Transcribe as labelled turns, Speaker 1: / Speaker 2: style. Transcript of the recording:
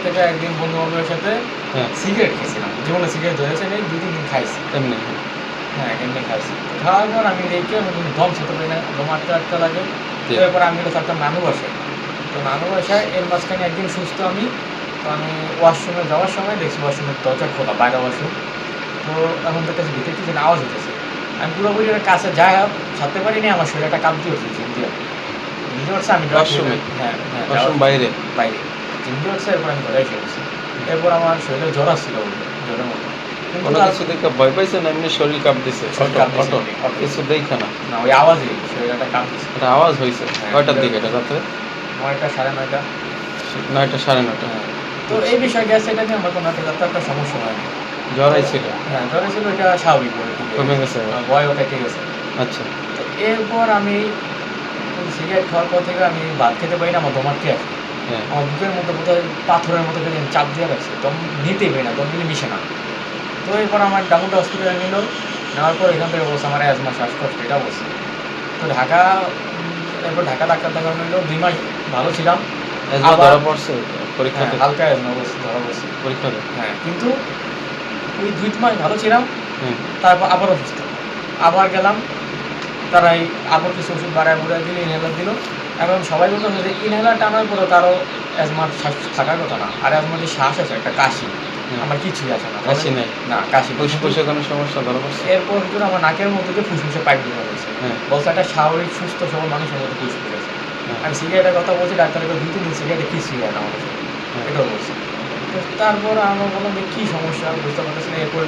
Speaker 1: থেকে একদিন বন্ধু-বান্ধবের সাথে সিগারেট খেয়েছিলাম। জীবনে সিগারেট ধরেছে নেই, ২-৩ দিন খাইছি।
Speaker 2: এমনি?
Speaker 1: হ্যাঁ, এমনি খাইছি। খাওয়ার পর আমি দেখি আমি দম ছুটতে পারি না, দম আটকা লাগে। তো এরপর আমি থাকতাম নানু বাসায়। তো নানু বাসায় এর মাঝখানে একদিন সুস্থ আমি। তো আমি ওয়াশরুমে যাওয়ার সময় দেখছি ওয়াশরুমের দরজা খোলা, বাইরে ওয়াশরুম। তো এখন দেখতেছি ভিতরে কি যেন আওয়াজ হইতেছে। আমি পুরোপুরি ওর কাছে যাইয়া ছাড়তে পারিনি, আমার শরীরটা কাঁপতে উঠছে ঝিম দিয়ে। ঝিম দিয়ে উঠছে আমি
Speaker 2: ওয়াশরুমে?
Speaker 1: হ্যাঁ,
Speaker 2: ওয়াশরুম বাইরে?
Speaker 1: বাইরে। ঝিম দিয়ে উঠছে, এরপর আমি ঘরে এসে গেছি। এরপর আমার শরীরে জ্বর আসছিল জ্বরের মতো।
Speaker 2: কোনো কিছু দেখে ভয় পাইছেন না এমনি শরীর কাঁপতেছে? অটো কিছু দেখে না?
Speaker 1: না, ওই আওয়াজেই শরীরটা কাঁপতেছে।
Speaker 2: এটা আওয়াজ হয়েছে কয়টার দিকে এটা রাত্রে?
Speaker 1: ৯টা ৯:৩০।
Speaker 2: ৯টা ৯:৩০।
Speaker 1: হ্যাঁ। তো এই বিষয় গ্যাস এটা নিয়ে আমার কোনো একটা সমস্যা হয়নি।
Speaker 2: জ্বর আইছিল?
Speaker 1: হ্যাঁ, জ্বর ছিল, এটা স্বাভাবিক
Speaker 2: কমে গেছে?
Speaker 1: ভয়ও কেটে গেছে।
Speaker 2: আচ্ছা।
Speaker 1: তো এরপর আমি সিগারেট খাওয়ার পর থেকে আমি ভাত খেতে পারি না, আমার দম আটকে আছে।
Speaker 2: হ্যাঁ।
Speaker 1: আমার বুকের মধ্যে বোধহয় পাথরের মতো করে চাপ দিয়ে রাখছে, দম নিতেই পারি না, দম নিলে মিশে না। তো এরপর আমার ডাউনটা হসপিটালে নিল, নেওয়ার পর এখান থেকে বলছে আমার অ্যাজমা, শ্বাসকষ্ট, এটা বলছে। তো এরপর ঢাকা ডাক্তার দেখানো হলো, ২ মাস ভালো ছিলাম।
Speaker 2: অ্যাজমা ধরা পড়ছে পরীক্ষাতে?
Speaker 1: হ্যাঁ, হালকা অ্যাজমা ধরা পড়ছে
Speaker 2: পরীক্ষাতে?
Speaker 1: হ্যাঁ, কিন্তু ওই ২ মাস ভালো ছিলাম,
Speaker 2: হুম।
Speaker 1: তারপর আবার অসুস্থ। আবার গেলাম, তারাই আবার কিছু ওষুধ বাড়ায় দিল, ইনহেলার দিল। এবং সবাই বলতো যে ইনহেলার টানার পরেও কারো অ্যাজমার শ্বাস থাকার কথা না। আর অ্যাজমার যে শ্বাস আছে, একটা কাশি, আমার কিছুই আছে না।
Speaker 2: কাশি নাই?
Speaker 1: না, কাশি।
Speaker 2: ফুসফুসে কোনো সমস্যা ধরা পড়ছে?
Speaker 1: এরপর ভিতরে আমার নাকের মধ্যে দিয়ে ফুসফুসে পাইপ ঢোকা হয়েছে। বলছে একটা স্বাভাবিক সুস্থ সবল মানুষের মধ্যে ফুসফুস আছে। আমি সিগারেটের কথা বলছি, ডাক্তারকে ২-৩ দিন সিগারেটে কিছুই হয় না আমার কাছে, এটাও বলছে। তো তারপর আমরা বললাম যে কী সমস্যা, বুঝতে পারতেছি না। এরপর